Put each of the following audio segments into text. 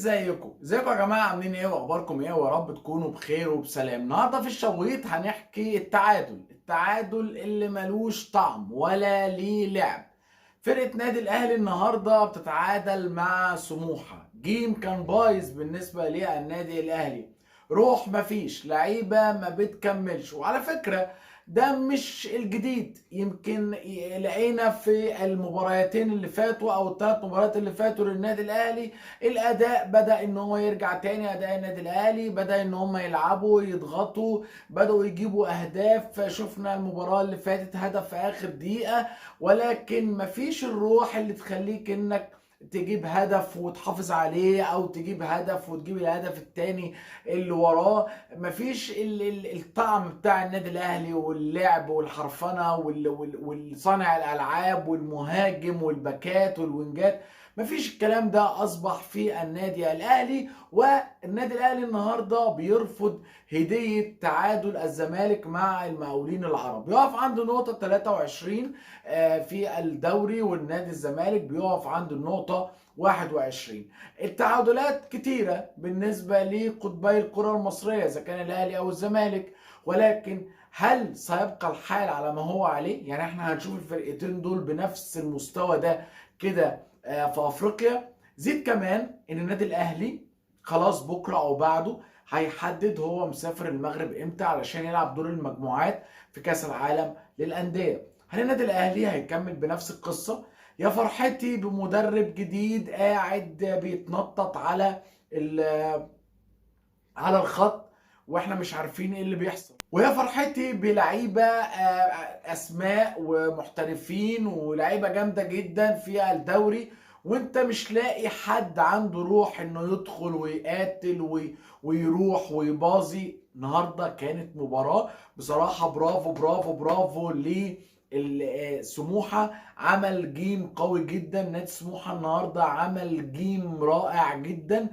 ازيكم يا جماعه، عاملين ايه واخباركم ايه؟ ويا رب تكونوا بخير وبسلام. النهارده في الشويط هنحكي التعادل اللي ملوش طعم ولا ليه لعب. فرقه نادي الاهلي النهارده بتتعادل مع سموحه. جيم كان بايظ بالنسبه للنادي الاهلي، روح مفيش، لعيبه ما بتكملش. وعلى فكره ده مش الجديد، يمكن لقينا في المباراتين اللي فاتوا او الثلاث مباريات اللي فاتوا للنادي الاهلي الاداء بدا ان هو يرجع تاني. اداء النادي الاهلي بدا ان هم يلعبوا يضغطوا، بداوا يجيبوا اهداف. شفنا المباراه اللي فاتت هدف في اخر دقيقه، ولكن مفيش الروح اللي تخليك انك تجيب هدف وتحافظ عليه، او تجيب هدف وتجيب الهدف التاني اللي وراه. مفيش الطعم بتاع النادي الاهلي واللعب والحرفنه والصانع الالعاب والمهاجم والباكات والوينجات. مفيش الكلام ده اصبح في النادي الاهلي. والنادي الاهلي النهارده بيرفض هديه تعادل الزمالك مع المقاولين العرب، يقف عند نقطه 23 في الدوري، والنادي الزمالك بيقف عند النقطه 21. التعادلات كتيره بالنسبه لقطبي الكره المصريه اذا كان الاهلي او الزمالك، ولكن هل سيبقى الحال على ما هو عليه؟ يعني احنا هنشوف الفرقتين دول بنفس المستوى ده كده في افريقيا. زيد كمان ان النادي الاهلي خلاص بكره او بعده هيحدد هو مسافر المغرب امتى علشان يلعب دور المجموعات في كاس العالم للانديه. هل النادي الاهلي هيكمل بنفس القصه؟ يا فرحتي بمدرب جديد قاعد بيتنطط على الخط واحنا مش عارفين ايه اللي بيحصل، ويا فرحتي بلعيبه اسماء ومحترفين ولاعيبه جامده جدا في الدوري، وانت مش لاقي حد عنده روح انه يدخل ويقاتل ويروح ويبازي. النهارده كانت مباراه بصراحه برافو برافو برافو سموحه. عمل جيم قوي جدا، نادي سموحه النهارده عمل جيم رائع جدا.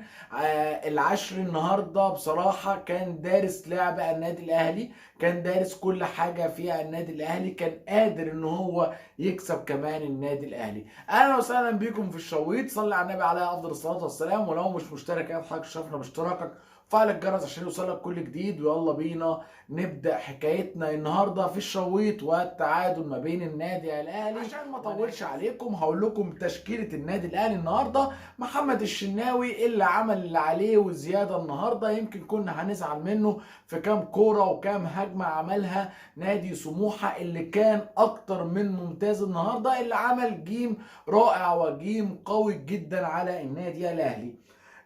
العشر النهارده بصراحه كان دارس لعب النادي الاهلي، كان دارس كل حاجه في النادي الاهلي، كان قادر ان هو يكسب كمان النادي الاهلي. اهلا وسهلا بيكم في الشويط. صلي على النبي عليه افضل الصلاه والسلام، ولو مش مشترك اضحك شرفنا باشتراكك، فعل الجرس عشان يوصلك كل جديد. ويلا بينا نبدا حكايتنا النهارده في الشويط والتعادل ما بين النادي الاهلي. عشان ما اطولش عليكم هقول لكم تشكيله النادي الاهلي النهارده. محمد الشناوي اللي عمل اللي عليه وزياده النهارده، يمكن كنا هنزعل منه في كام كوره وكام هجمه عملها نادي سموحه اللي كان اكتر من ممتاز النهارده، اللي عمل جيم رائع وجيم قوي جدا على النادي الاهلي.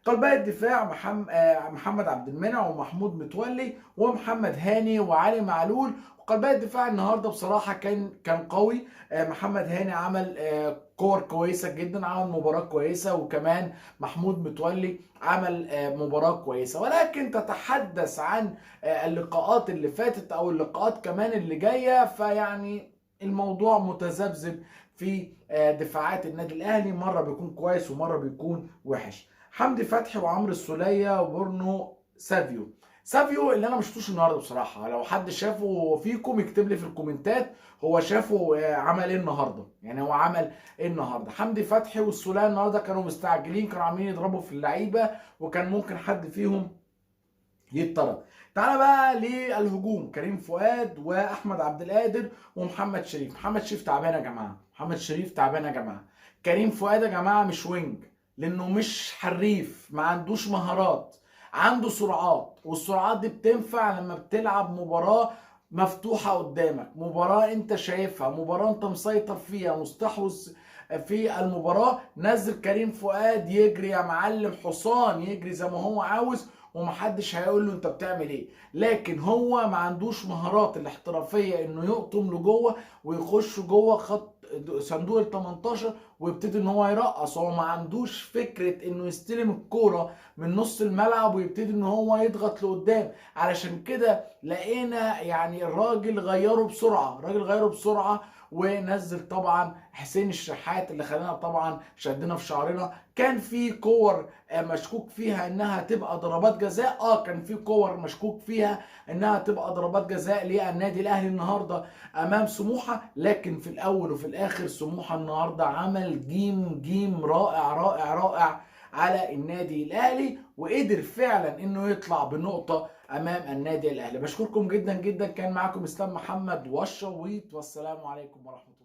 قلبي الدفاع محمد عبد المنعم ومحمود متولي ومحمد هاني وعلي معلول. وقلبي الدفاع النهارده بصراحه كان قوي. محمد هاني عمل كور كويسه جدا، عمل مباراه كويسه، وكمان محمود متولي عمل مباراه كويسه. ولكن تتحدث عن اللقاءات اللي فاتت او اللقاءات كمان اللي جايه، فيعني الموضوع متذبذب في دفاعات النادي الاهلي، مره بيكون كويس ومره بيكون وحش. حمدي فتحي وعمرو السولية وبورنو سافيو اللي انا ما شفتوش النهارده بصراحه. لو حد شافه فيكم يكتب لي في الكومنتات هو شافه عمل ايه النهارده. يعني هو عمل ايه النهارده؟ حمدي فتحي والسولية النهارده كانوا مستعجلين، كانوا عاملين يضربوا في اللعيبه، وكان ممكن حد فيهم يتطرد. تعالى بقى للهجوم، كريم فؤاد واحمد عبد القادر ومحمد شريف. محمد شريف تعبان يا جماعه، محمد شريف تعبان يا جماعه. كريم فؤاد يا جماعه مش وينج، لانه مش حريف، ما عندوش مهارات، عنده سرعات، والسرعات دي بتنفع لما بتلعب مباراه مفتوحه قدامك، مباراه انت شايفها، مباراه انت مسيطر فيها، مستحوذ في المباراه. نزل كريم فؤاد يجري يا معلم، حصان يجري زي ما هو عاوز، ومحدش هيقول له انت بتعمل ايه. لكن هو ما عندوش مهارات الاحترافيه انه يقطم لجوه ويخش جوه خط صندوق ال 18 ويبتدي ان هو يرقص. هو ما عندوش فكره انه يستلم الكوره من نص الملعب ويبتدي ان هو يضغط لقدام. علشان كده لقينا يعني الراجل غيره بسرعه ونزل طبعا حسين الشحات اللي خلانا طبعا شدنا في شعرنا. كان في كور مشكوك فيها انها تبقى ضربات جزاء، كان في كور مشكوك فيها انها تبقى ضربات جزاء للنادي الاهلي النهارده امام سموحه. لكن في الاول وفي الاخر سموحه النهارده عمل جيم رائع رائع رائع على النادي الاهلي، وقدر فعلا انه يطلع بنقطه امام النادي الاهلي. بشكركم جدا جدا، كان معكم اسلام محمد والشويط، والسلام عليكم ورحمه الله.